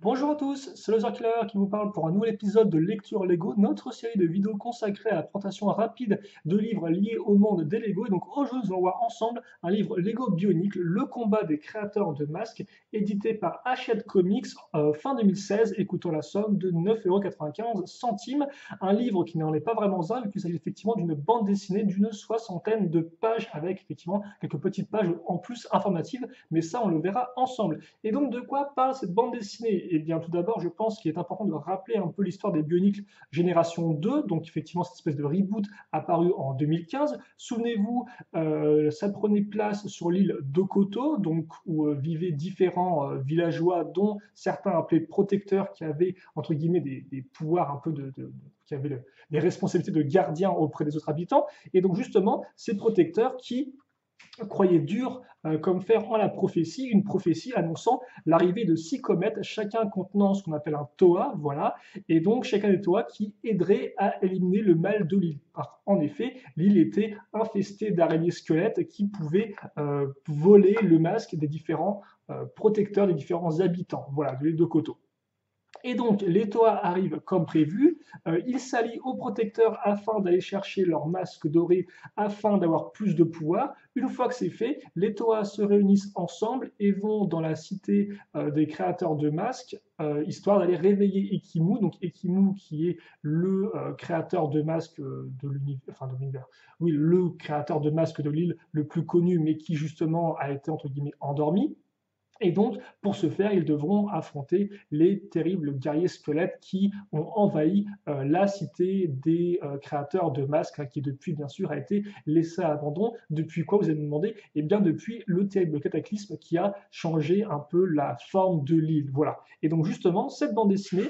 Bonjour à tous, c'est le Killer qui vous parle pour un nouvel épisode de Lecture Lego, notre série de vidéos consacrée à la présentation rapide de livres liés au monde des Lego. Et donc aujourd'hui, nous allons voir ensemble un livre Lego Bionicle, le combat des créateurs de masques, édité par Hachette Comics fin 2016, et coûtant la somme de 9,95 €. Un livre qui n'en est pas vraiment un, vu qu'il s'agit effectivement d'une bande dessinée d'une soixantaine de pages, avec effectivement quelques petites pages en plus informatives, mais ça on le verra ensemble. Et donc, de quoi parle cette bande dessinée? Eh bien, tout d'abord, je pense qu'il est important de rappeler un peu l'histoire des Bionicle Génération 2, donc effectivement, cette espèce de reboot apparu en 2015. Souvenez-vous, ça prenait place sur l'île d'Okoto, donc où vivaient différents villageois, dont certains appelés protecteurs, qui avaient, entre guillemets, des pouvoirs un peu qui avaient les responsabilités de gardiens auprès des autres habitants. Et donc, justement, ces protecteurs qui croyait dur comme fer en la prophétie, une prophétie annonçant l'arrivée de 6 comètes, chacun contenant ce qu'on appelle un Toa, voilà, et donc chacun des Toa qui aiderait à éliminer le mal de l'île. En effet, l'île était infestée d'araignées squelettes qui pouvaient voler le masque des différents protecteurs, des différents habitants, voilà, de l'île de Koto. Et donc, les Toa arrivent comme prévu, ils s'allient aux protecteurs afin d'aller chercher leur masque doré afin d'avoir plus de pouvoir. Une fois que c'est fait, les Toa se réunissent ensemble et vont dans la cité des créateurs de masques, histoire d'aller réveiller Ekimu. Donc Ekimu qui est le créateur de masques de l'univers, oui, le créateur de masques de l'île le plus connu, mais qui justement a été entre guillemets endormi. Et donc, pour ce faire, ils devront affronter les terribles guerriers squelettes qui ont envahi la cité des créateurs de masques, hein, qui depuis, bien sûr, a été laissée à l'abandon. Depuis quoi, vous allez me demander? Eh bien, depuis le terrible cataclysme qui a changé un peu la forme de l'île. Voilà. Et donc, justement, cette bande dessinée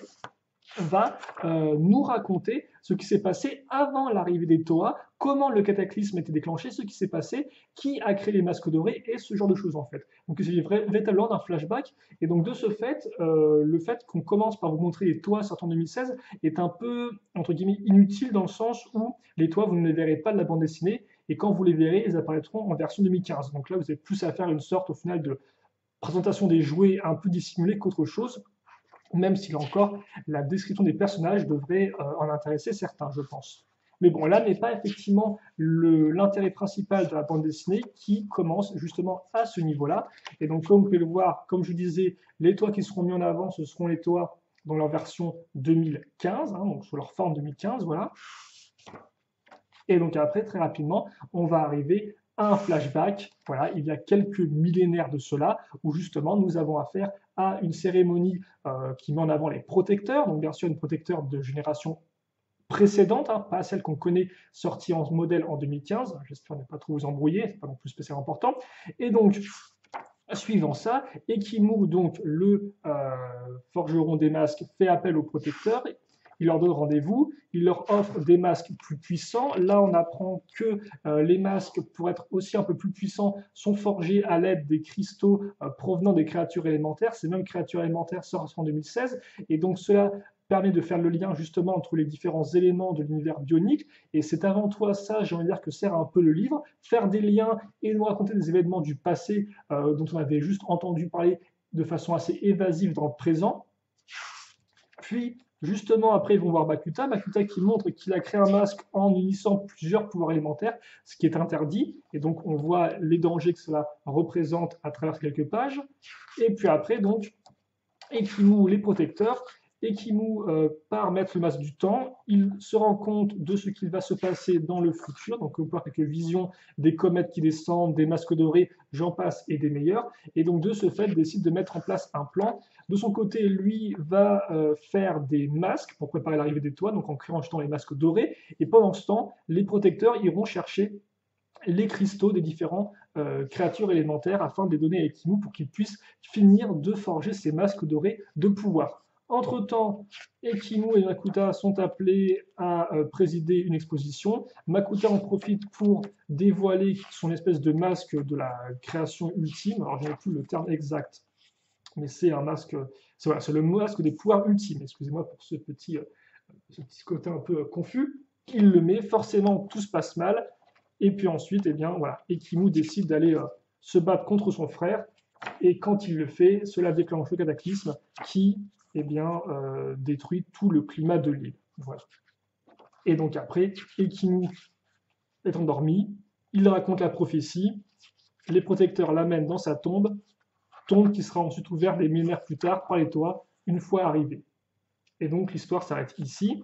va nous raconter ce qui s'est passé avant l'arrivée des Toa, comment le cataclysme était déclenché, ce qui s'est passé, qui a créé les masques dorés et ce genre de choses en fait. Donc c'est véritablement un flashback. Et donc de ce fait, le fait qu'on commence par vous montrer les Toa sortant en 2016 est un peu, entre guillemets, inutile dans le sens où les Toa, vous ne les verrez pas de la bande dessinée, et quand vous les verrez, ils apparaîtront en version 2015. Donc là, vous avez plus à faire une sorte au final de présentation des jouets un peu dissimulée qu'autre chose, même si là encore, la description des personnages devrait en intéresser certains, je pense. Mais bon, là n'est pas effectivement l'intérêt principal de la bande dessinée qui commence justement à ce niveau-là. Et donc, comme vous pouvez le voir, comme je vous disais, les toits qui seront mis en avant, ce seront les toits dans leur version 2015, hein, donc sous leur forme 2015, voilà. Et donc après, très rapidement, on va arriver à un flashback, voilà, il y a quelques millénaires de cela, où justement nous avons affaire à une cérémonie qui met en avant les protecteurs, donc bien sûr une protecteur de génération précédente, hein, pas celle qu'on connaît sortie en modèle en 2015, j'espère ne pas trop vous embrouiller, c'est pas non plus spécialement important, et donc suivant ça, Ekimu, donc le forgeron des masques, fait appel aux protecteurs, il leur donne rendez-vous, il leur offre des masques plus puissants. Là, on apprend que les masques, pour être aussi un peu plus puissants, sont forgés à l'aide des cristaux provenant des créatures élémentaires. Ces mêmes créatures élémentaires sortent en 2016, et donc cela permet de faire le lien justement entre les différents éléments de l'univers bionique. Et c'est avant tout à ça, j'ai envie de dire, que sert un peu le livre, faire des liens et nous raconter des événements du passé dont on avait juste entendu parler de façon assez évasive dans le présent. Puis, justement, après, ils vont voir Bakuta. Bakuta qui montre qu'il a créé un masque en unissant plusieurs pouvoirs élémentaires, ce qui est interdit. Et donc, on voit les dangers que cela représente à travers quelques pages. Et puis après, donc, Ekimu, les protecteurs. Ekimu part mettre le masque du temps. Il se rend compte de ce qu'il va se passer dans le futur. Donc, on peut voir quelques visions des comètes qui descendent, des masques dorés, j'en passe, et des meilleurs. Et donc, de ce fait, il décide de mettre en place un plan. De son côté, lui va faire des masques pour préparer l'arrivée des toits, donc en créant justement les masques dorés. Et pendant ce temps, les protecteurs iront chercher les cristaux des différents créatures élémentaires afin de les donner à Ekimu pour qu'il puisse finir de forger ces masques dorés de pouvoir. Entre-temps, Ekimu et Makuta sont appelés à présider une exposition. Makuta en profite pour dévoiler son espèce de masque de la création ultime. Alors, je n'ai plus le terme exact, mais c'est un masque, c'est voilà, le masque des pouvoirs ultimes. Excusez-moi pour ce petit côté un peu confus. Il le met, forcément tout se passe mal. Et puis ensuite, eh bien, voilà, Ekimu décide d'aller se battre contre son frère. Et quand il le fait, cela déclenche le cataclysme qui, eh bien, détruit tout le climat de l'île. Voilà. Et donc après, Ekimu est endormi, il raconte la prophétie, les protecteurs l'amènent dans sa tombe qui sera ensuite ouverte des millénaires plus tard par les Toa, une fois arrivé. Et donc l'histoire s'arrête ici.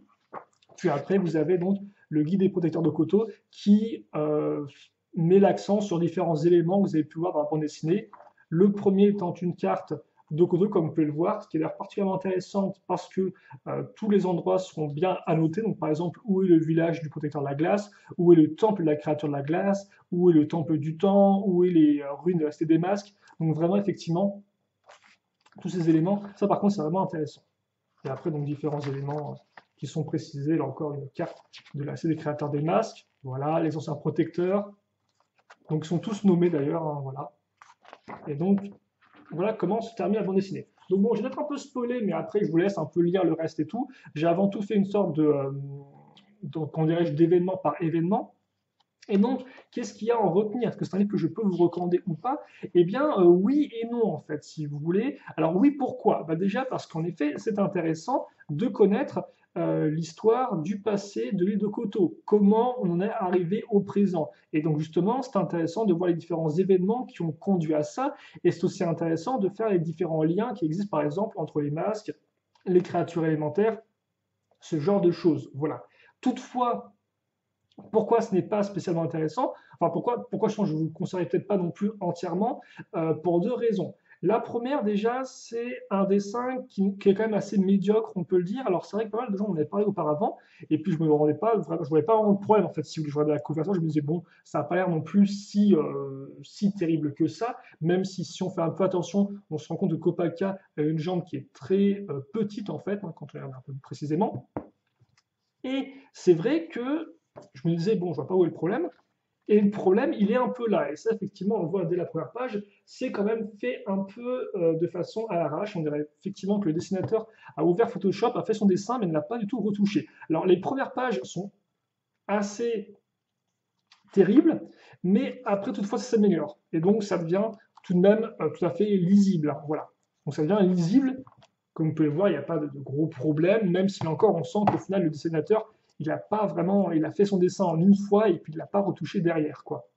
Puis après, vous avez donc le guide des protecteurs de Koto qui met l'accent sur différents éléments que vous avez pu voir dans la bande dessinée. Le premier étant une carte de Koto, comme vous pouvez le voir, ce qui est d'ailleurs particulièrement intéressante parce que tous les endroits seront bien annotés. Donc, par exemple, où est le village du protecteur de la glace, où est le temple de la créature de la glace, où est le temple du temps, où est les ruines de la cité des masques. Donc, vraiment, effectivement, tous ces éléments, ça par contre, c'est vraiment intéressant. Et après, donc, différents éléments qui sont précisés. Là encore, une carte de la cité des créateurs des masques. Voilà, les anciens protecteurs. Donc, ils sont tous nommés d'ailleurs. Hein, voilà. Et donc, voilà comment se termine la bande dessinée. Donc bon, j'ai peut-être un peu spoilé, mais après, je vous laisse un peu lire le reste et tout. J'ai avant tout fait une sorte comment dirais-je, d'événement par événement. Et donc, qu'est-ce qu'il y a à en retenir? Est-ce que c'est un livre que je peux vous recommander ou pas? Eh bien, oui et non, en fait, si vous voulez. Alors oui, pourquoi? Bah, déjà parce qu'en effet, c'est intéressant de connaître l'histoire du passé de l'île de Koto, comment on en est arrivé au présent. Et donc justement, c'est intéressant de voir les différents événements qui ont conduit à ça, et c'est aussi intéressant de faire les différents liens qui existent, par exemple, entre les masques, les créatures élémentaires, ce genre de choses. Voilà. Toutefois, pourquoi ce n'est pas spécialement intéressant? Enfin, pourquoi je ne vous le conseillerais peut-être pas non plus entièrement? Pour deux raisons. La première, déjà, c'est un dessin qui est quand même assez médiocre, on peut le dire. Alors, c'est vrai que pas mal de gens en avaient parlé auparavant, et puis je me rendais pas, vraiment, je voyais pas vraiment de problème, en fait, si vous voulez, je regardais la couverture, je me disais, bon, ça n'a pas l'air non plus si terrible que ça, même si on fait un peu attention, on se rend compte que Kopaka a une jambe qui est très petite, en fait, hein, quand on regarde un peu plus précisément. Et c'est vrai que je me disais, bon, je vois pas où est le problème. Et le problème, il est un peu là. Et ça, effectivement, on le voit dès la première page, c'est quand même fait un peu de façon à l'arrache. On dirait effectivement que le dessinateur a ouvert Photoshop, a fait son dessin, mais ne l'a pas du tout retouché. Alors, les premières pages sont assez terribles, mais après, toutefois, ça s'améliore. Et donc, ça devient tout de même tout à fait lisible. Hein, voilà. Donc, ça devient lisible. Comme vous pouvez le voir, il n'y a pas de gros problème, même si encore on sent qu'au final, le dessinateur, il a pas vraiment, il a fait son dessin en une fois et puis il ne l'a pas retouché derrière, quoi.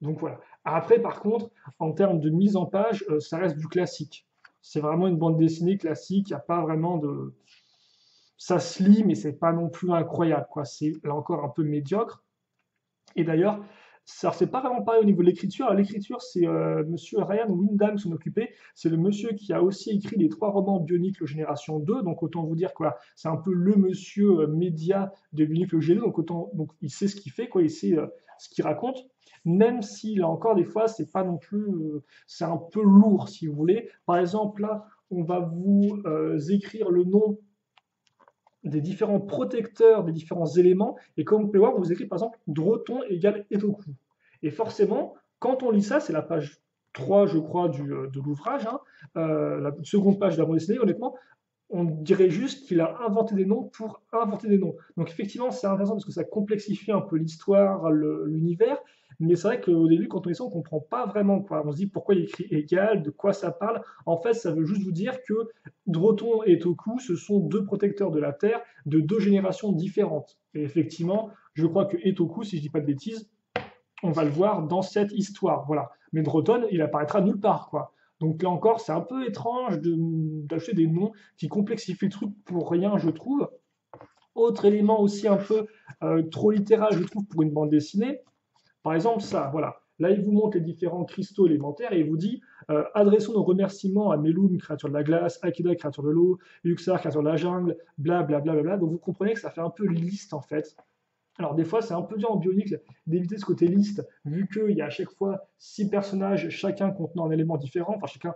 Donc voilà. Après, par contre, en termes de mise en page, ça reste du classique. C'est vraiment une bande dessinée classique, il n'y a pas vraiment de. Ça se lit, mais c'est pas non plus incroyable, quoi. C'est là encore un peu médiocre. Et d'ailleurs, ça c'est pas vraiment pareil au niveau de l'écriture. L'écriture, c'est Monsieur Ryan Wyndham qui s'en occupait. C'est le monsieur qui a aussi écrit les 3 romans Bionicle Génération 2. Donc autant vous dire quoi, c'est un peu le monsieur média de Bionicle G2. Donc il sait ce qu'il fait, quoi. Il sait ce qu'il raconte. Même si là encore des fois c'est pas non plus, c'est un peu lourd si vous voulez. Par exemple là, on va vous écrire le nom des différents protecteurs, des différents éléments. Et comme vous pouvez voir, on vous écrit par exemple Droton égale Etoku. Et forcément, quand on lit ça, c'est la page 3, je crois, de l'ouvrage, hein, la seconde page de la bande dessinée, honnêtement, on dirait juste qu'il a inventé des noms pour inventer des noms. Donc effectivement, c'est intéressant parce que ça complexifie un peu l'histoire, l'univers, mais c'est vrai qu'au début, quand on lit ça, on ne comprend pas vraiment, quoi. On se dit pourquoi il écrit égal, de quoi ça parle. En fait, ça veut juste vous dire que Droton et Toku, ce sont 2 protecteurs de la Terre de 2 générations différentes. Et effectivement, je crois que Etoku, si je ne dis pas de bêtises, on va le voir dans cette histoire. Voilà. Mais Droton, il apparaîtra nulle part, quoi. Donc là encore, c'est un peu étrange d'ajouter des noms qui complexifient le truc pour rien, je trouve. Autre élément aussi un peu trop littéral, je trouve, pour une bande dessinée. Par exemple, ça, voilà. Là, il vous montre les différents cristaux élémentaires et il vous dit adressons nos remerciements à Melum, créature de la glace, Akida, créature de l'eau, Luxar, créature de la jungle, bla bla bla bla bla. Donc vous comprenez que ça fait un peu liste en fait. Alors des fois, c'est un peu dur en bionique d'éviter ce côté liste, vu qu'il y a à chaque fois 6 personnages, chacun contenant un élément différent, enfin chacun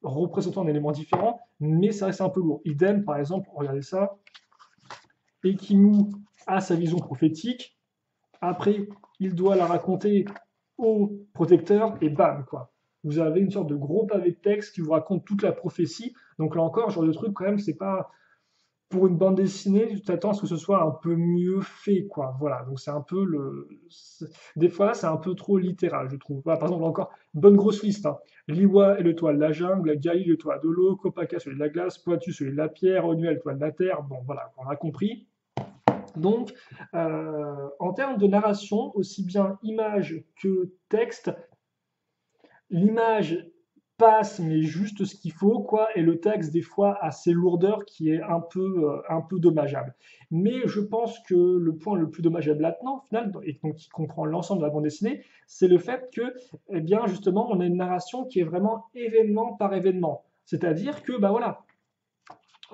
représentant un élément différent, mais ça reste un peu lourd. Idem, par exemple, regardez ça, Ekimu a sa vision prophétique, après, il doit la raconter au protecteur, et bam, quoi. Vous avez une sorte de gros pavé de texte qui vous raconte toute la prophétie. Donc là encore, ce genre de truc, quand même, c'est pas pour une bande dessinée, tu t'attends à ce que ce soit un peu mieux fait, quoi. Voilà, donc c'est un peu des fois, c'est un peu trop littéral, je trouve. Voilà, par exemple, encore, bonne grosse liste, hein. Liwa est le toit de la jungle, Gali le toit de l'eau, Kopaka celui de la glace, Poitu celui de la pierre, Onuel le toit de la terre. Bon, voilà, on a compris. Donc, en termes de narration, aussi bien image que texte, l'image passe, mais juste ce qu'il faut, quoi, et le texte, des fois, a ses lourdeurs qui est un peu dommageable. Mais je pense que le point le plus dommageable là-dedans, au final, et donc qui comprend l'ensemble de la bande dessinée, c'est le fait que, eh bien, justement, on a une narration qui est vraiment événement par événement. C'est-à-dire que, bah voilà,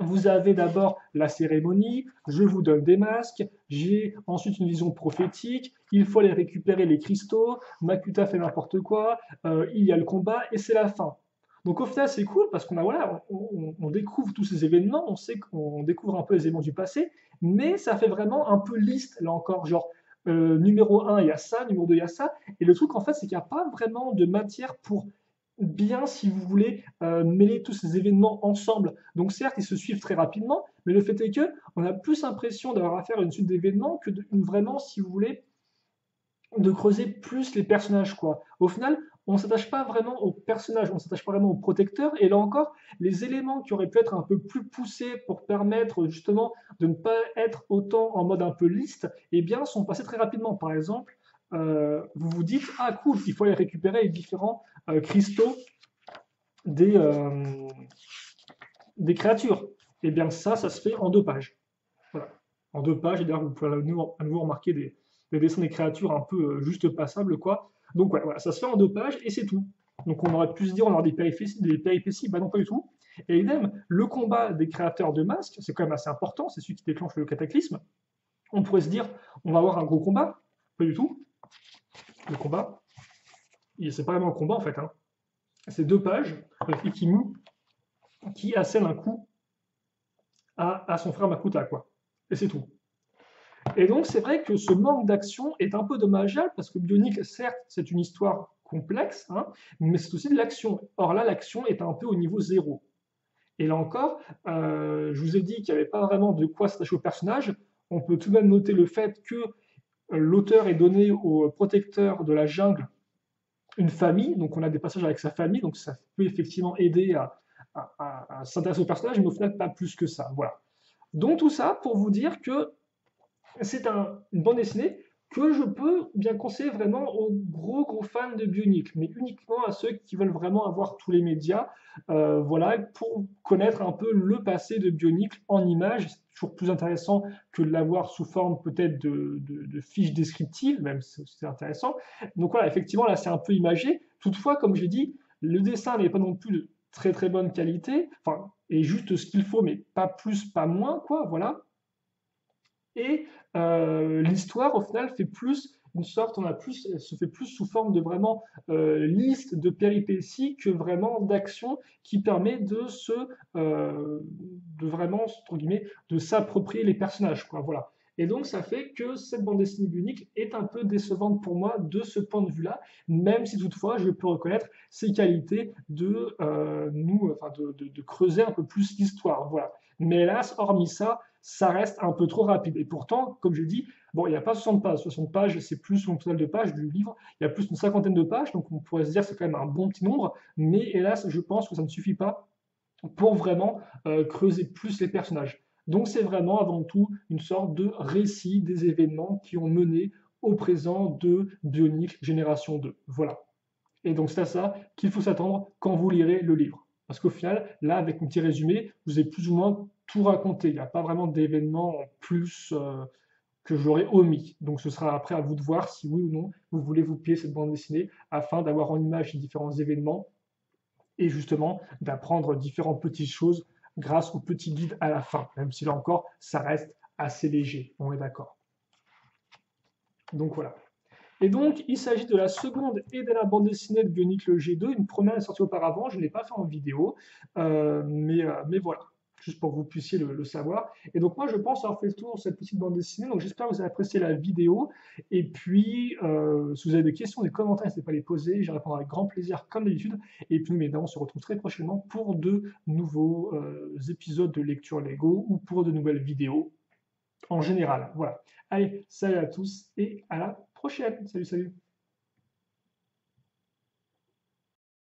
vous avez d'abord la cérémonie, je vous donne des masques, j'ai ensuite une vision prophétique, il faut aller récupérer les cristaux, Makuta fait n'importe quoi, il y a le combat et c'est la fin. Donc au final c'est cool parce qu'on a voilà, on découvre tous ces événements, on sait qu'on découvre un peu les événements du passé, mais ça fait vraiment un peu liste là encore, genre numéro un il y a ça, numéro 2 il y a ça, et le truc en fait c'est qu'il n'y a pas vraiment de matière pour bien, si vous voulez, mêler tous ces événements ensemble. Donc certes, ils se suivent très rapidement, mais le fait est que on a plus l'impression d'avoir affaire à une suite d'événements que vraiment, si vous voulez, de creuser plus les personnages, quoi. Au final, on ne s'attache pas vraiment aux personnages, on ne s'attache pas vraiment aux protecteurs, et là encore, les éléments qui auraient pu être un peu plus poussés pour permettre justement de ne pas être autant en mode un peu liste, eh bien, sont passés très rapidement. Par exemple, vous vous dites, ah cool, il faut aller récupérer les différents cristaux des, euh, des créatures. Eh bien, ça se fait en 2 pages. Voilà. En 2 pages, et d'ailleurs, vous pouvez à nouveau remarquer des dessins des créatures un peu juste passables, quoi. Donc, ouais, voilà, ça se fait en 2 pages et c'est tout. Donc, on aurait pu se dire, on aura des péripéties, bah non, pas du tout. Et idem, le combat des créateurs de masques, c'est quand même assez important, c'est celui qui déclenche le cataclysme. On pourrait se dire, on va avoir un gros combat, pas du tout. Le combat, c'est pas vraiment un combat en fait, hein. C'est 2 pages avec Ikimu qui assène un coup à son frère Makuta, quoi. Et c'est tout. Et donc, c'est vrai que ce manque d'action est un peu dommageable parce que Bionic, certes, c'est une histoire complexe, hein, mais c'est aussi de l'action. Or là, l'action est un peu au niveau zéro. Et là encore, je vous ai dit qu'il n'y avait pas vraiment de quoi s'attacher au personnage. On peut tout de même noter le fait que l'auteur est donné au protecteur de la jungle une famille, donc on a des passages avec sa famille, donc ça peut effectivement aider à s'intéresser au personnage, mais au final, pas plus que ça. Voilà. Donc tout ça pour vous dire que c'est une bande dessinée que je peux bien conseiller vraiment aux gros fans de Bionicle, mais uniquement à ceux qui veulent vraiment avoir tous les médias, voilà, pour connaître un peu le passé de Bionicle en images. C'est toujours plus intéressant que de l'avoir sous forme peut-être de fiches descriptives, même si c'est intéressant. Donc voilà, effectivement, là c'est un peu imagé. Toutefois, comme j'ai dit, le dessin n'est pas non plus de très bonne qualité, enfin, et juste ce qu'il faut, mais pas plus, pas moins, quoi, voilà. Et l'histoire, au final, fait plus une sorte, se fait plus sous forme de vraiment liste de péripéties que vraiment d'action qui permet de vraiment, entre guillemets, de s'approprier les personnages, quoi, voilà. Et donc, ça fait que cette bande dessinée unique est un peu décevante pour moi de ce point de vue-là, même si toutefois je peux reconnaître ses qualités de creuser un peu plus l'histoire, voilà. Mais hélas, hormis ça, ça reste un peu trop rapide. Et pourtant, comme je dis, bon, il n'y a pas 60 pages. 60 pages, c'est plus le total de pages du livre. Il y a plus d'une cinquantaine de pages, donc on pourrait se dire que c'est quand même un bon petit nombre. Mais hélas, je pense que ça ne suffit pas pour vraiment creuser plus les personnages. Donc c'est vraiment avant tout une sorte de récit des événements qui ont mené au présent de Bionicle Génération 2. Voilà. Et donc c'est à ça qu'il faut s'attendre quand vous lirez le livre. Parce qu'au final, là, avec un petit résumé, vous avez plus ou moins tout raconté. Il n'y a pas vraiment d'événements en plus que j'aurais omis. Donc ce sera après à vous de voir si oui ou non vous voulez vous plier cette bande dessinée afin d'avoir en image les différents événements et justement d'apprendre différentes petites choses grâce au petit guide à la fin. Même si là encore, ça reste assez léger. On est d'accord. Donc voilà. Et donc, il s'agit de la seconde et de la bande dessinée de Bionicle G2. Une première est sortie auparavant, je ne l'ai pas fait en vidéo, mais voilà. juste pour que vous puissiez le savoir. Et donc moi, je pense avoir fait le tour de cette petite bande dessinée. Donc j'espère que vous avez apprécié la vidéo. Et puis, si vous avez des questions, des commentaires, n'hésitez pas à les poser. J'y répondrai avec grand plaisir, comme d'habitude. Et puis, évidemment, on se retrouve très prochainement pour de nouveaux épisodes de lecture Lego ou pour de nouvelles vidéos en général. Voilà. Allez, salut à tous et à la prochaine. Salut, salut.